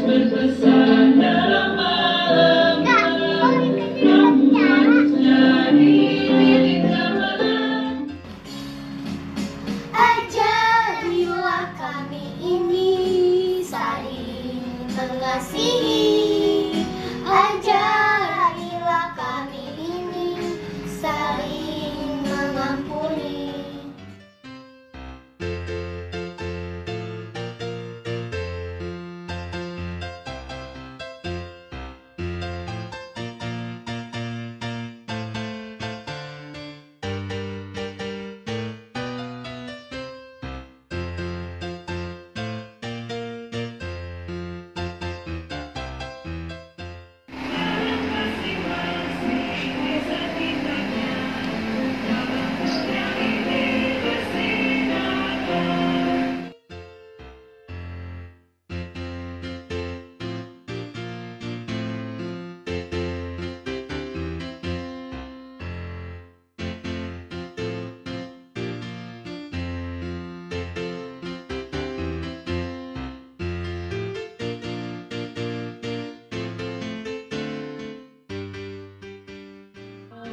berpesan dalam malam kamu harus jadi lilin gemilang. Ajarilah kami ini saling mengasihi. Ajarilah kami ini saling mengampuni.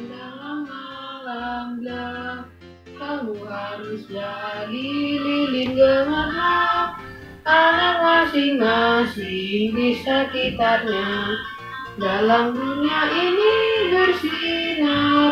Dalam malam gelap, kamu harus jadi lilin gemilang. Anak masing-masing di sekitarnya, dalam dunia ini bersinarlah.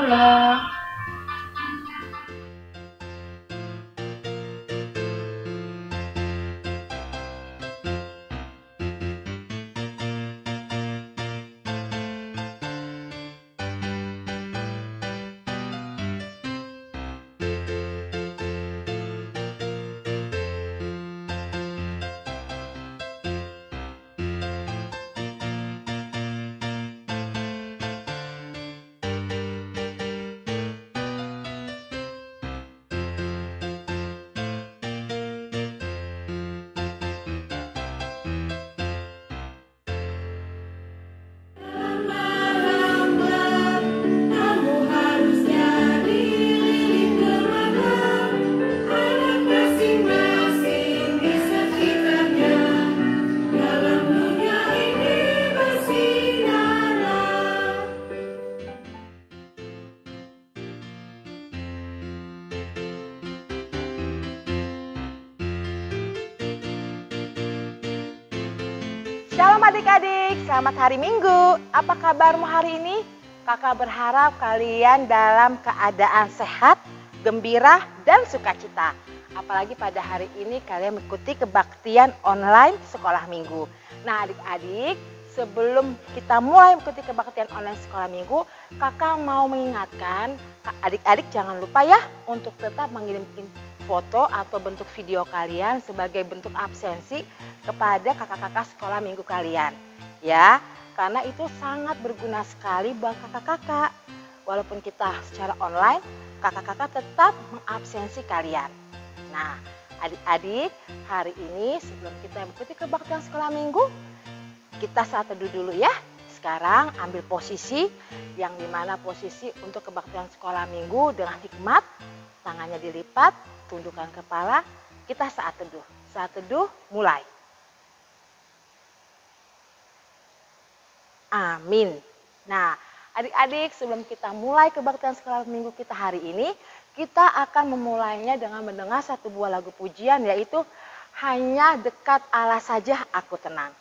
Shalom adik-adik, selamat hari Minggu. Apa kabarmu hari ini? Kakak berharap kalian dalam keadaan sehat, gembira, dan sukacita. Apalagi pada hari ini kalian mengikuti kebaktian online sekolah minggu. Nah adik-adik, sebelum kita mulai mengikuti kebaktian online sekolah minggu, kakak mau mengingatkan adik-adik jangan lupa ya untuk tetap mengirimkan foto atau bentuk video kalian sebagai bentuk absensi kepada kakak-kakak sekolah minggu kalian. Ya, karena itu sangat berguna sekali buat kakak-kakak. Walaupun kita secara online, kakak-kakak tetap mengabsensi kalian. Nah, adik-adik, hari ini sebelum kita mengikuti kebaktian sekolah minggu, kita saat teduh dulu ya. Sekarang ambil posisi yang dimana posisi untuk kebaktian sekolah minggu dengan hikmat, tangannya dilipat, tundukkan kepala, kita saat teduh. Saat teduh, mulai. Amin. Nah, adik-adik sebelum kita mulai kebaktian sekolah minggu kita hari ini, kita akan memulainya dengan mendengar satu buah lagu pujian, yaitu Hanya Dekat Allah Saja Aku Tenang.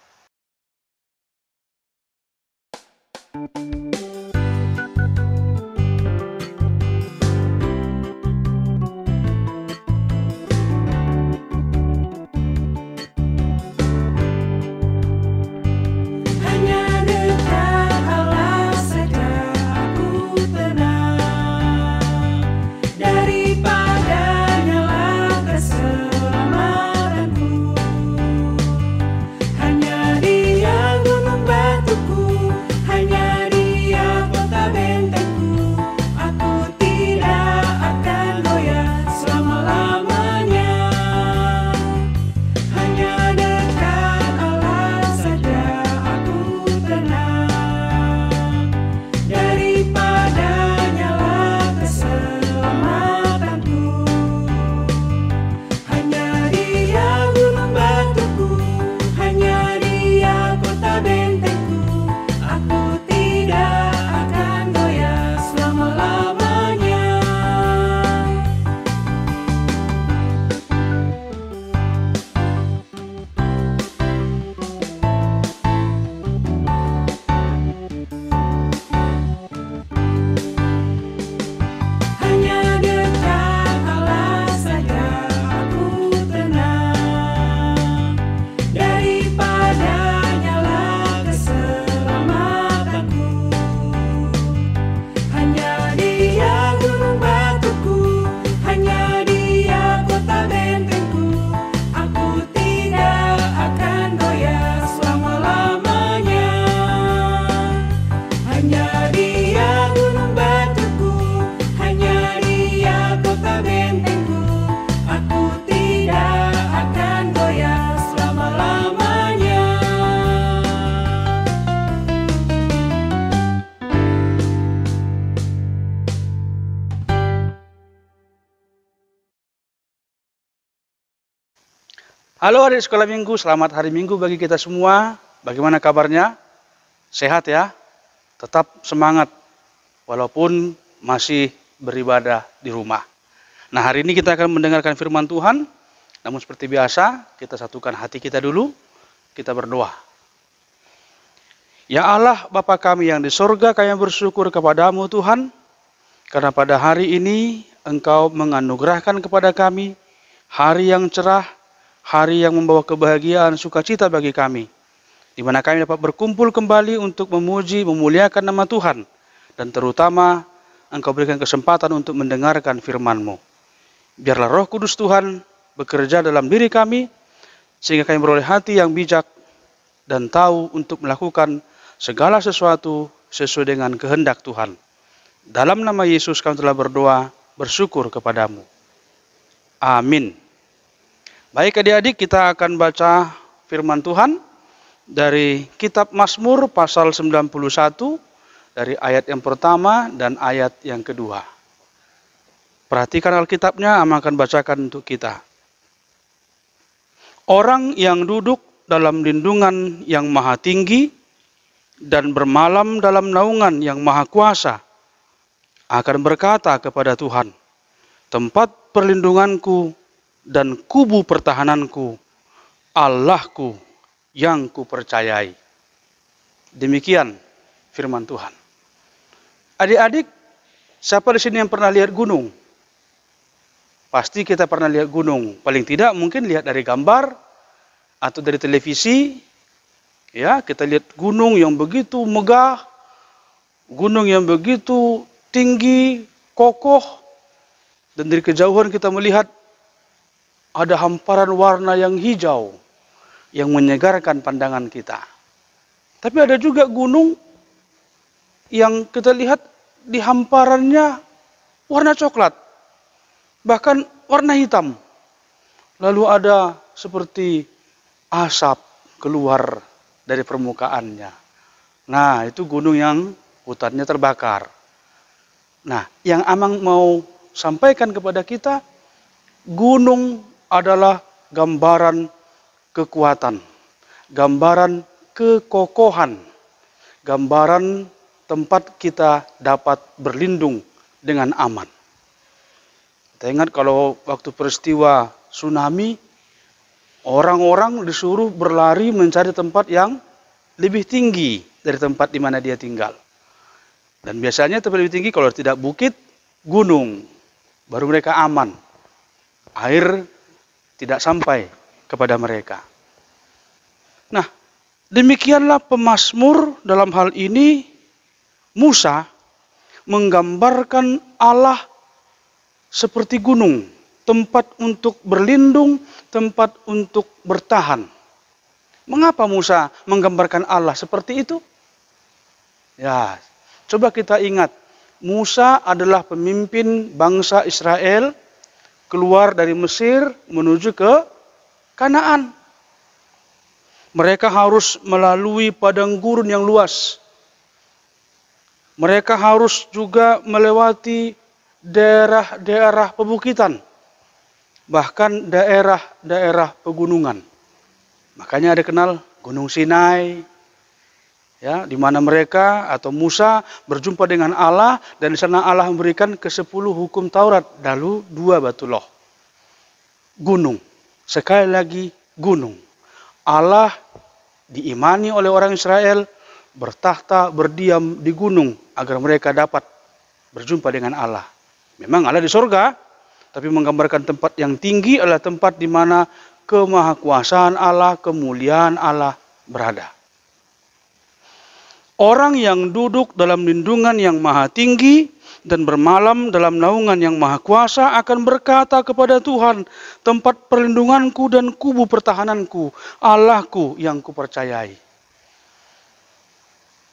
Hanya Dia gunung batuku, hanya Dia Halo adik sekolah minggu, selamat hari minggu bagi kita semua. Bagaimana kabarnya? Sehat ya? Tetap semangat walaupun masih beribadah di rumah. Nah, hari ini kita akan mendengarkan firman Tuhan. Namun seperti biasa, kita satukan hati kita dulu. Kita berdoa. Ya Allah, Bapa kami yang di sorga, kami bersyukur kepadamu Tuhan. Karena pada hari ini Engkau menganugerahkan kepada kami hari yang cerah, hari yang membawa kebahagiaan, sukacita bagi kami. Di mana kami dapat berkumpul kembali untuk memuji, memuliakan nama Tuhan. Dan terutama Engkau berikan kesempatan untuk mendengarkan firman-Mu. Biarlah Roh Kudus Tuhan bekerja dalam diri kami, sehingga kami beroleh hati yang bijak dan tahu untuk melakukan segala sesuatu sesuai dengan kehendak Tuhan. Dalam nama Yesus kami telah berdoa, bersyukur kepadamu. Amin. Baik adik-adik, kita akan baca firman Tuhan dari kitab Mazmur pasal 91 dari ayat yang pertama dan ayat yang kedua. Perhatikan Alkitabnya, Ama akan bacakan untuk kita. Orang yang duduk dalam lindungan yang maha tinggi dan bermalam dalam naungan yang maha kuasa akan berkata kepada Tuhan, tempat perlindunganku dan kubu pertahananku, Allahku yang kupercayai. Demikian firman Tuhan. Adik-adik, siapa di sini yang pernah lihat gunung? Pasti kita pernah lihat gunung. Paling tidak mungkin lihat dari gambar atau dari televisi. Ya, kita lihat gunung yang begitu megah, gunung yang begitu tinggi, kokoh, dan dari kejauhan kita melihat ada hamparan warna yang hijau yang menyegarkan pandangan kita. Tapi ada juga gunung yang kita lihat di hamparannya warna coklat, bahkan warna hitam. Lalu ada seperti asap keluar dari permukaannya. Nah, itu gunung yang hutannya terbakar. Nah, yang Amang mau sampaikan kepada kita, gunung adalah gambaran kekuatan, gambaran kekokohan, gambaran tempat kita dapat berlindung dengan aman. Kita ingat kalau waktu peristiwa tsunami, orang-orang disuruh berlari mencari tempat yang lebih tinggi dari tempat di mana dia tinggal. Dan biasanya tempat lebih tinggi kalau tidak bukit, gunung. Baru mereka aman. Air tidak sampai kepada mereka. Nah, demikianlah pemazmur dalam hal ini, Musa menggambarkan Allah seperti gunung. Tempat untuk berlindung, tempat untuk bertahan. Mengapa Musa menggambarkan Allah seperti itu? Ya, coba kita ingat, Musa adalah pemimpin bangsa Israel keluar dari Mesir menuju ke Kanaan. Mereka harus melalui padang gurun yang luas. Mereka harus juga melewati daerah-daerah pebukitan, bahkan daerah-daerah pegunungan. Makanya ada kenal Gunung Sinai, ya, di mana mereka atau Musa berjumpa dengan Allah, dan di sana Allah memberikan ke-10 hukum Taurat, lalu 2 batu loh. Gunung, sekali lagi gunung. Allah diimani oleh orang Israel bertahta, berdiam di gunung agar mereka dapat berjumpa dengan Allah. Memang Allah di sorga, tapi menggambarkan tempat yang tinggi adalah tempat di mana kemahakuasaan Allah, kemuliaan Allah berada. Orang yang duduk dalam lindungan yang maha tinggi dan bermalam dalam naungan yang maha kuasa akan berkata kepada Tuhan, tempat perlindunganku dan kubu pertahananku, Allahku yang kupercayai.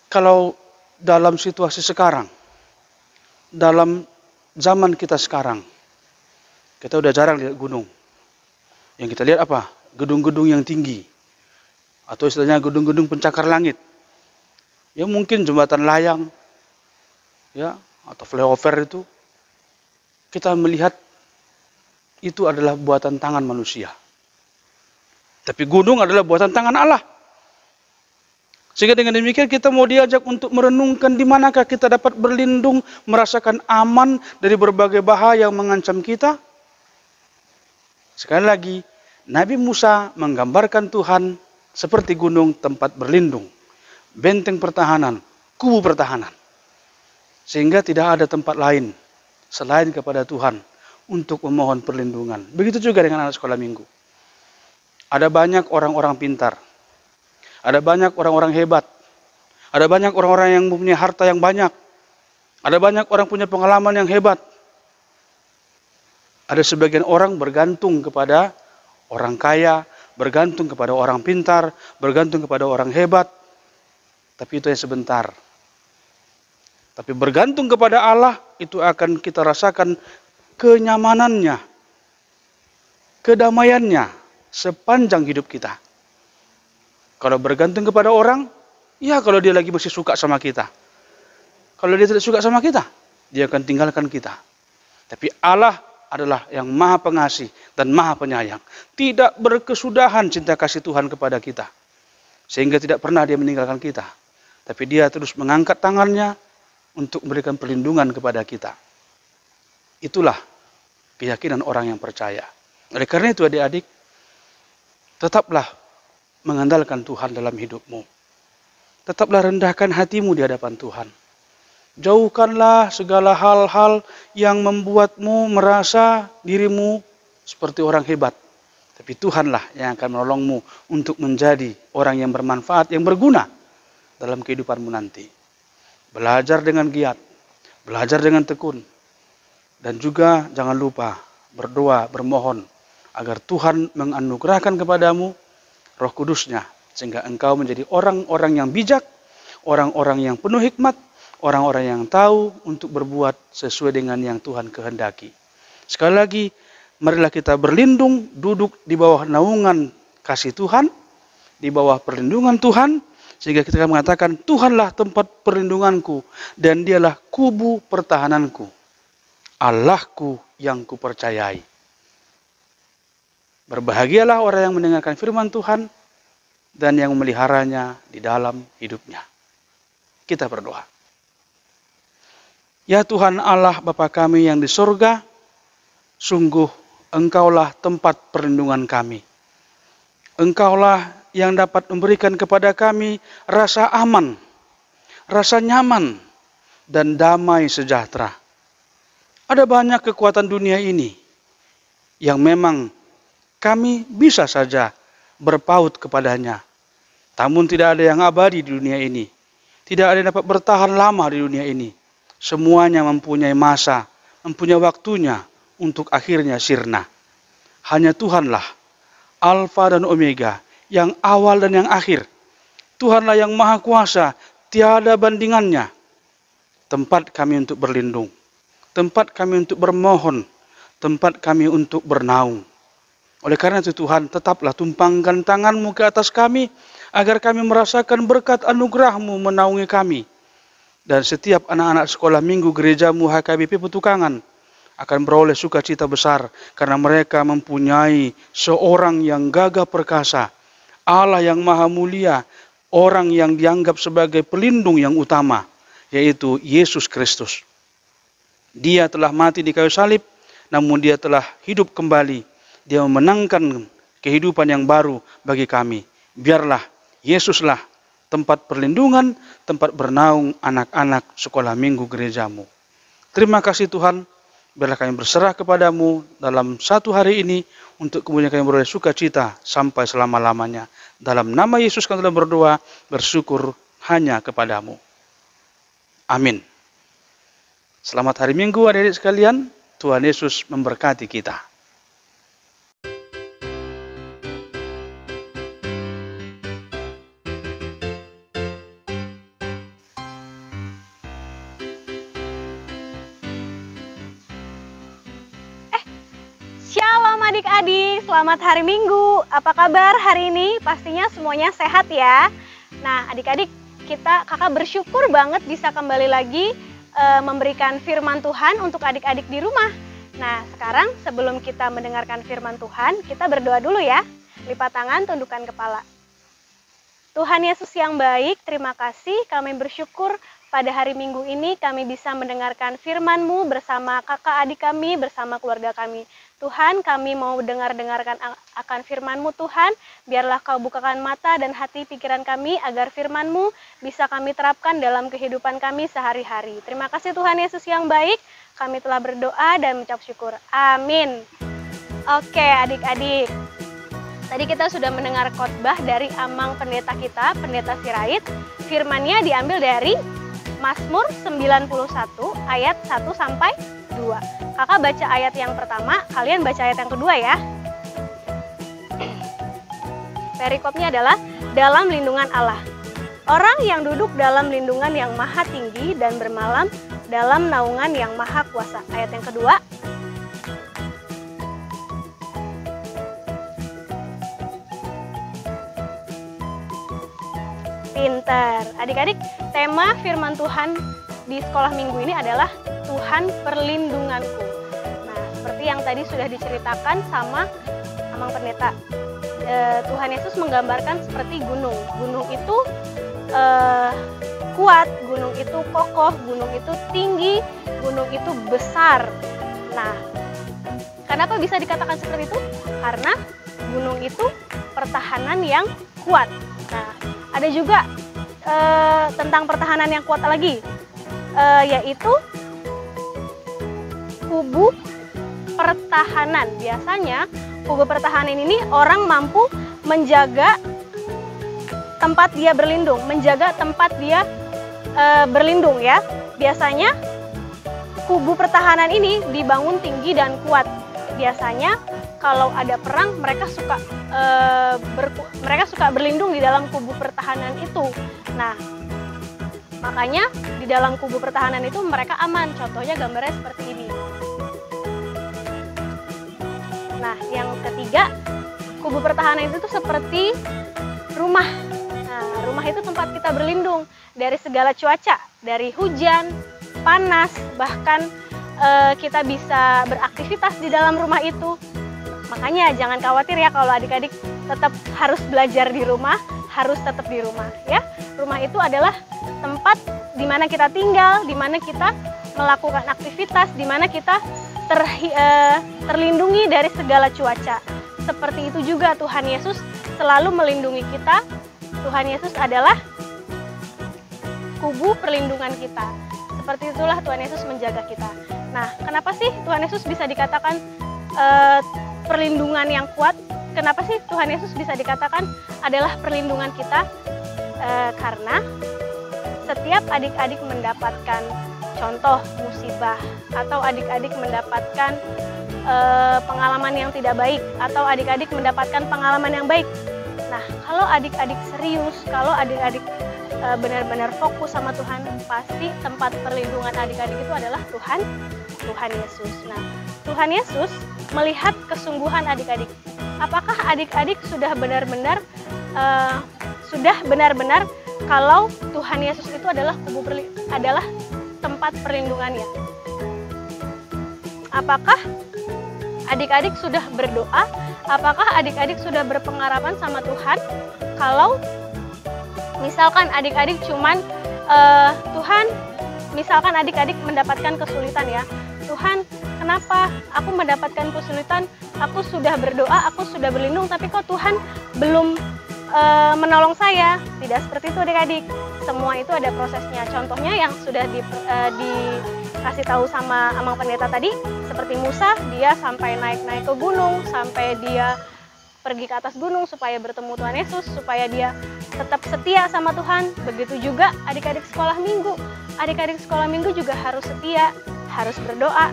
Kalau dalam situasi sekarang, dalam zaman kita sekarang, kita udah jarang lihat gunung. Yang kita lihat apa? Gedung-gedung yang tinggi. Atau istilahnya gedung-gedung pencakar langit. Ya mungkin jembatan layang, ya, atau flyover itu. Kita melihat itu adalah buatan tangan manusia. Tapi gunung adalah buatan tangan Allah. Sehingga dengan demikian kita mau diajak untuk merenungkan di manakah kita dapat berlindung, merasakan aman dari berbagai bahaya yang mengancam kita. Sekali lagi, Nabi Musa menggambarkan Tuhan seperti gunung tempat berlindung, benteng pertahanan, kubu pertahanan. Sehingga tidak ada tempat lain selain kepada Tuhan untuk memohon perlindungan. Begitu juga dengan anak sekolah minggu. Ada banyak orang-orang pintar. Ada banyak orang-orang hebat. Ada banyak orang-orang yang mempunyai harta yang banyak. Ada banyak orang punya pengalaman yang hebat. Ada sebagian orang bergantung kepada orang kaya, bergantung kepada orang pintar, bergantung kepada orang hebat. Tapi itu yang sebentar. Tapi bergantung kepada Allah, itu akan kita rasakan kenyamanannya, kedamaiannya sepanjang hidup kita. Kalau bergantung kepada orang, ya kalau dia lagi masih suka sama kita. Kalau dia tidak suka sama kita, dia akan tinggalkan kita. Tapi Allah adalah yang maha pengasih dan maha penyayang. Tidak berkesudahan cinta kasih Tuhan kepada kita. Sehingga tidak pernah dia meninggalkan kita. Tapi dia terus mengangkat tangannya untuk memberikan perlindungan kepada kita. Itulah keyakinan orang yang percaya. Oleh karena itu adik-adik, tetaplah mengandalkan Tuhan dalam hidupmu. Tetaplah rendahkan hatimu di hadapan Tuhan. Jauhkanlah segala hal-hal yang membuatmu merasa dirimu seperti orang hebat. Tapi Tuhanlah yang akan menolongmu untuk menjadi orang yang bermanfaat, yang berguna dalam kehidupanmu nanti. Belajar dengan giat, belajar dengan tekun. Dan juga jangan lupa berdoa, bermohon agar Tuhan menganugerahkan kepadamu Roh Kudus-Nya, sehingga engkau menjadi orang-orang yang bijak, orang-orang yang penuh hikmat, orang-orang yang tahu untuk berbuat sesuai dengan yang Tuhan kehendaki. Sekali lagi, marilah kita berlindung, duduk di bawah naungan kasih Tuhan, di bawah perlindungan Tuhan, sehingga kita mengatakan, Tuhanlah tempat perlindunganku, dan dialah kubu pertahananku, Allahku yang kupercayai. Berbahagialah orang yang mendengarkan firman Tuhan dan yang memeliharanya di dalam hidupnya. Kita berdoa. Ya Tuhan Allah Bapa kami yang di surga, sungguh Engkaulah tempat perlindungan kami. Engkaulah yang dapat memberikan kepada kami rasa aman, rasa nyaman, dan damai sejahtera. Ada banyak kekuatan dunia ini yang memang kami bisa saja berpaut kepadanya. Namun tidak ada yang abadi di dunia ini. Tidak ada yang dapat bertahan lama di dunia ini. Semuanya mempunyai masa, mempunyai waktunya untuk akhirnya sirna. Hanya Tuhanlah, Alfa dan Omega, yang awal dan yang akhir. Tuhanlah yang maha kuasa, tiada bandingannya. Tempat kami untuk berlindung, tempat kami untuk bermohon, tempat kami untuk bernaung. Oleh karena itu Tuhan, tetaplah tumpangkan tangan-Mu ke atas kami, agar kami merasakan berkat anugerah-Mu menaungi kami. Dan setiap anak-anak sekolah minggu gereja-Mu HKBP Petukangan akan beroleh sukacita besar, karena mereka mempunyai seorang yang gagah perkasa, Allah yang maha mulia, orang yang dianggap sebagai pelindung yang utama, yaitu Yesus Kristus. Dia telah mati di kayu salib, namun dia telah hidup kembali. Dia memenangkan kehidupan yang baru bagi kami. Biarlah Yesuslah tempat perlindungan, tempat bernaung anak-anak sekolah minggu gereja-Mu. Terima kasih Tuhan, biarlah kami berserah kepadamu dalam satu hari ini, untuk kemudian kami beroleh sukacita sampai selama-lamanya. Dalam nama Yesus kami telah berdoa, bersyukur hanya kepadamu. Amin. Selamat hari Minggu adik-adik sekalian, Tuhan Yesus memberkati kita. Shalom adik-adik, selamat hari Minggu. Apa kabar hari ini? Pastinya semuanya sehat ya. Nah adik-adik, kakak bersyukur banget bisa kembali lagi memberikan firman Tuhan untuk adik-adik di rumah. Nah sekarang sebelum kita mendengarkan firman Tuhan, kita berdoa dulu ya. Lipat tangan, tundukkan kepala. Tuhan Yesus yang baik, terima kasih. Kami bersyukur pada hari Minggu ini kami bisa mendengarkan firman-Mu bersama kakak adik kami, bersama keluarga kami. Tuhan, kami mau dengarkan akan firman-Mu Tuhan. Biarlah Kau bukakan mata dan hati pikiran kami agar firman-Mu bisa kami terapkan dalam kehidupan kami sehari-hari. Terima kasih Tuhan Yesus yang baik. Kami telah berdoa dan mengucap syukur. Amin. Oke adik-adik. Tadi kita sudah mendengar khotbah dari Amang pendeta kita, Pendeta Sirait. Firman-Nya diambil dari Mazmur 91 ayat 1 sampai 2. Kakak baca ayat yang pertama, kalian baca ayat yang kedua ya. Perikopnya adalah dalam lindungan Allah. Orang yang duduk dalam lindungan yang maha tinggi dan bermalam dalam naungan yang maha kuasa. Ayat yang kedua. Pintar. Adik-adik, tema firman Tuhan di sekolah minggu ini adalah Tuhan perlindunganku. Nah, seperti yang tadi sudah diceritakan sama Amang Pendeta, Tuhan Yesus menggambarkan seperti gunung. Gunung itu kuat, gunung itu kokoh, gunung itu tinggi, gunung itu besar. Nah, kenapa bisa dikatakan seperti itu? Karena gunung itu pertahanan yang kuat. Nah, ada juga tentang pertahanan yang kuat lagi, yaitu kubu pertahanan. Biasanya kubu pertahanan ini orang mampu menjaga tempat dia berlindung, menjaga tempat dia berlindung ya. Biasanya kubu pertahanan ini dibangun tinggi dan kuat. Biasanya kalau ada perang mereka suka berlindung di dalam kubu pertahanan itu. Nah, makanya di dalam kubu pertahanan itu mereka aman. Contohnya gambarnya seperti ini. Nah, yang ketiga, kubu pertahanan itu seperti rumah. Nah, rumah itu tempat kita berlindung dari segala cuaca, dari hujan, panas, bahkan kita bisa beraktivitas di dalam rumah itu. Makanya jangan khawatir ya kalau adik-adik tetap harus belajar di rumah, harus tetap di rumah ya. Rumah itu adalah tempat di mana kita tinggal, di mana kita melakukan aktivitas, di mana kita terlindungi dari segala cuaca. Seperti itu juga Tuhan Yesus selalu melindungi kita. Tuhan Yesus adalah kubu perlindungan kita. Seperti itulah Tuhan Yesus menjaga kita. Nah, kenapa sih Tuhan Yesus bisa dikatakan perlindungan yang kuat? Kenapa sih Tuhan Yesus bisa dikatakan adalah perlindungan kita? Karena setiap adik-adik mendapatkan contoh musibah, atau adik-adik mendapatkan pengalaman yang tidak baik, atau adik-adik mendapatkan pengalaman yang baik. Nah, kalau adik-adik serius, kalau adik-adik benar-benar fokus sama Tuhan, pasti tempat perlindungan adik-adik itu adalah Tuhan Yesus. Nah, Tuhan Yesus melihat kesungguhan adik-adik. Apakah adik-adik sudah benar-benar kalau Tuhan Yesus itu adalah adalah tempat perlindungannya? Apakah adik-adik sudah berdoa? Apakah adik-adik sudah berpengharapan sama Tuhan? Kalau misalkan adik-adik cuman Tuhan, misalkan adik-adik mendapatkan kesulitan ya, Tuhan, kenapa aku mendapatkan kesulitan? Aku sudah berdoa, aku sudah berlindung, tapi kok Tuhan belum menolong saya? Tidak seperti itu adik-adik. Semua itu ada prosesnya. Contohnya yang sudah dikasih tahu sama Amang Pendeta tadi, seperti Musa, dia sampai naik-naik ke gunung, sampai dia pergi ke atas gunung supaya bertemu Tuhan Yesus, supaya dia tetap setia sama Tuhan. Begitu juga adik-adik sekolah minggu. Adik-adik sekolah minggu juga harus setia, harus berdoa,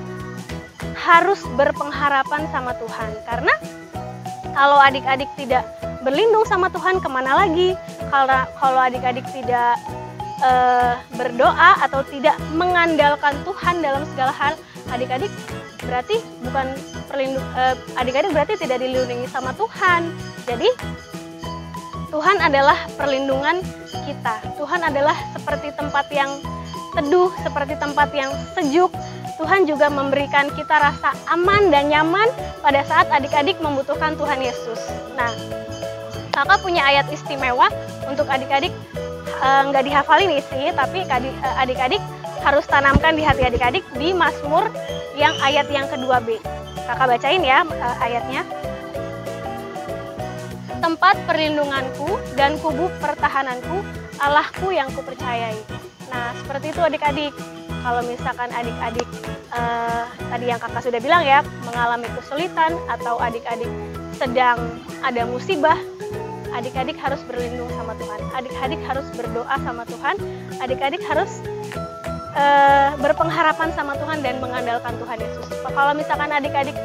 harus berpengharapan sama Tuhan. Karena kalau adik-adik tidak berlindung sama Tuhan, kemana lagi? Kalau adik-adik tidak berdoa atau tidak mengandalkan Tuhan dalam segala hal, adik-adik berarti adik-adik berarti tidak dilindungi sama Tuhan. Jadi Tuhan adalah perlindungan kita. Tuhan adalah seperti tempat yang teduh, seperti tempat yang sejuk. Tuhan juga memberikan kita rasa aman dan nyaman pada saat adik-adik membutuhkan Tuhan Yesus. Nah, kakak punya ayat istimewa untuk adik-adik, nggak dihafalin sih, tapi adik-adik harus tanamkan di hati adik-adik di Mazmur yang ayat yang kedua B. Kakak bacain ya ayatnya. Tempat perlindunganku dan kubu pertahananku, Allahku yang kupercayai. Nah, seperti itu adik-adik. Kalau misalkan adik-adik tadi yang kakak sudah bilang ya, mengalami kesulitan atau adik-adik sedang ada musibah, adik-adik harus berlindung sama Tuhan. Adik-adik harus berdoa sama Tuhan. Adik-adik harus berpengharapan sama Tuhan dan mengandalkan Tuhan Yesus. Kalau misalkan adik-adik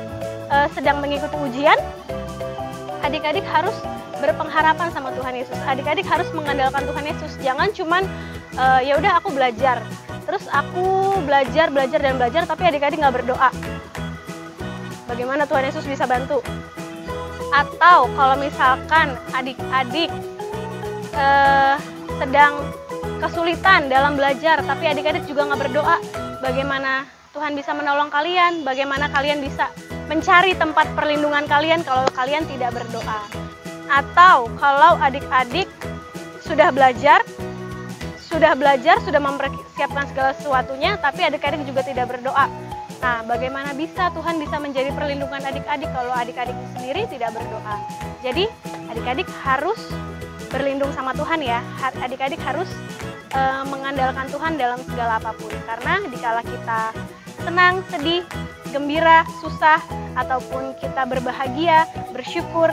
sedang mengikuti ujian, adik-adik harus berpengharapan sama Tuhan Yesus. Adik-adik harus mengandalkan Tuhan Yesus. Jangan cuman ya udah aku belajar, terus aku belajar, tapi adik-adik nggak berdoa. Bagaimana Tuhan Yesus bisa bantu? Atau kalau misalkan adik-adik sedang kesulitan dalam belajar, tapi adik-adik juga nggak berdoa, bagaimana Tuhan bisa menolong kalian? Bagaimana kalian bisa mencari tempat perlindungan kalian kalau kalian tidak berdoa? Atau kalau adik-adik sudah belajar, sudah mempersiapkan segala sesuatunya, tapi adik-adik juga tidak berdoa. Nah, bagaimana bisa Tuhan bisa menjadi perlindungan adik-adik kalau adik-adik sendiri tidak berdoa? Jadi, adik-adik harus berlindung sama Tuhan ya. Adik-adik harus mengandalkan Tuhan dalam segala apapun. Karena dikala kita senang, sedih, gembira, susah, ataupun kita berbahagia, bersyukur,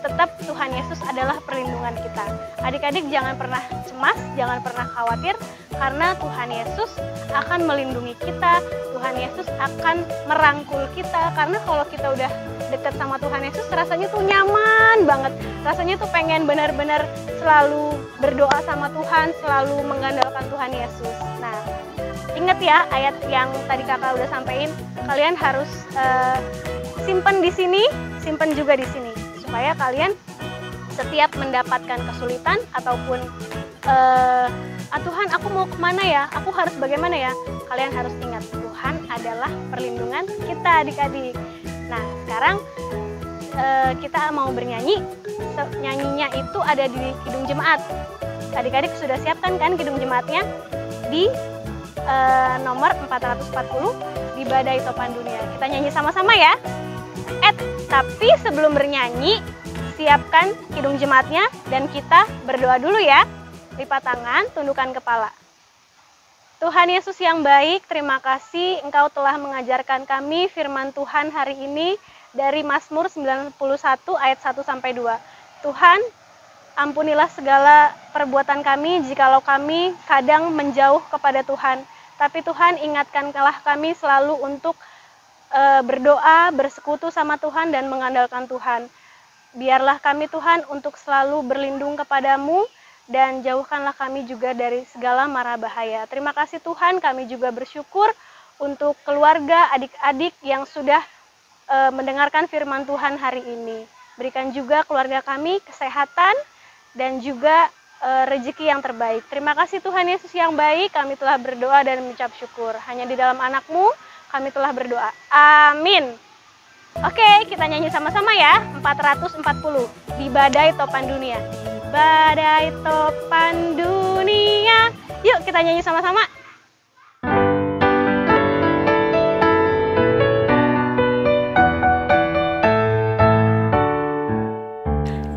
tetap Tuhan Yesus adalah perlindungan kita. Adik-adik jangan pernah cemas, jangan pernah khawatir, karena Tuhan Yesus akan melindungi kita, Tuhan Yesus akan merangkul kita. Karena kalau kita udah dekat sama Tuhan Yesus, rasanya tuh nyaman banget. Rasanya tuh pengen benar-benar selalu berdoa sama Tuhan, selalu mengandalkan Tuhan Yesus. Nah, ingat ya ayat yang tadi kakak udah sampein, kalian harus simpen di sini, simpen juga di sini, supaya kalian setiap mendapatkan kesulitan ataupun Tuhan aku mau kemana ya, aku harus bagaimana ya, kalian harus ingat Tuhan adalah perlindungan kita adik-adik. Nah, sekarang kita mau bernyanyi. Nyanyinya itu ada di Kidung Jemaat. Adik-adik sudah siapkan kan Kidung Jemaatnya? Di nomor 440 di Badai Topan Dunia. Kita nyanyi sama-sama ya. Tapi sebelum bernyanyi, siapkan Kidung Jemaatnya dan kita berdoa dulu ya. Lipat tangan, tundukkan kepala. Tuhan Yesus yang baik, terima kasih Engkau telah mengajarkan kami firman Tuhan hari ini dari Mazmur 91 ayat 1-2. Tuhan, ampunilah segala perbuatan kami jikalau kami kadang menjauh kepada Tuhan. Tapi Tuhan, ingatkanlah kami selalu untuk berdoa, bersekutu sama Tuhan dan mengandalkan Tuhan. Biarlah kami Tuhan untuk selalu berlindung kepadamu dan jauhkanlah kami juga dari segala mara bahaya. Terima kasih Tuhan, kami juga bersyukur untuk keluarga, adik-adik yang sudah mendengarkan firman Tuhan hari ini. Berikan juga keluarga kami kesehatan dan juga rezeki yang terbaik. Terima kasih Tuhan Yesus yang baik, kami telah berdoa dan mengucap syukur. Hanya di dalam anakmu kami telah berdoa. Amin. Oke, kita nyanyi sama-sama ya. 440 di Badai Topan Dunia. Badai topan dunia. Yuk kita nyanyi sama-sama.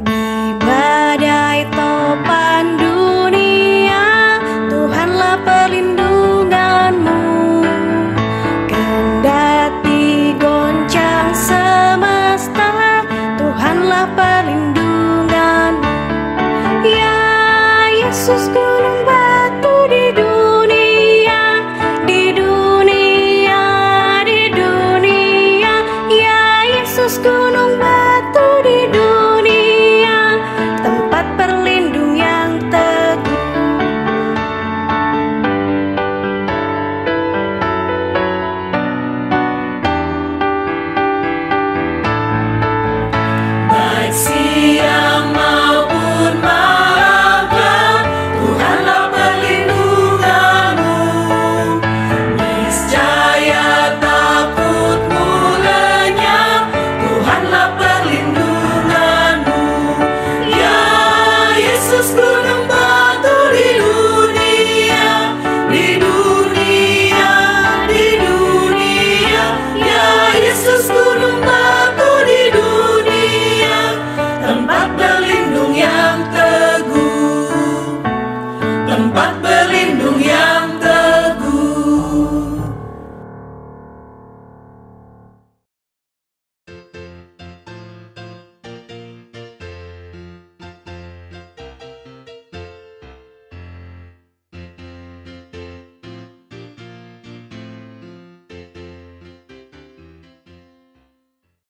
Di badai topan dunia, Tuhanlah perlindunganmu. Kendati goncang semesta, Tuhanlah perlindunganmu. Yesus gunung batu di dunia, tempat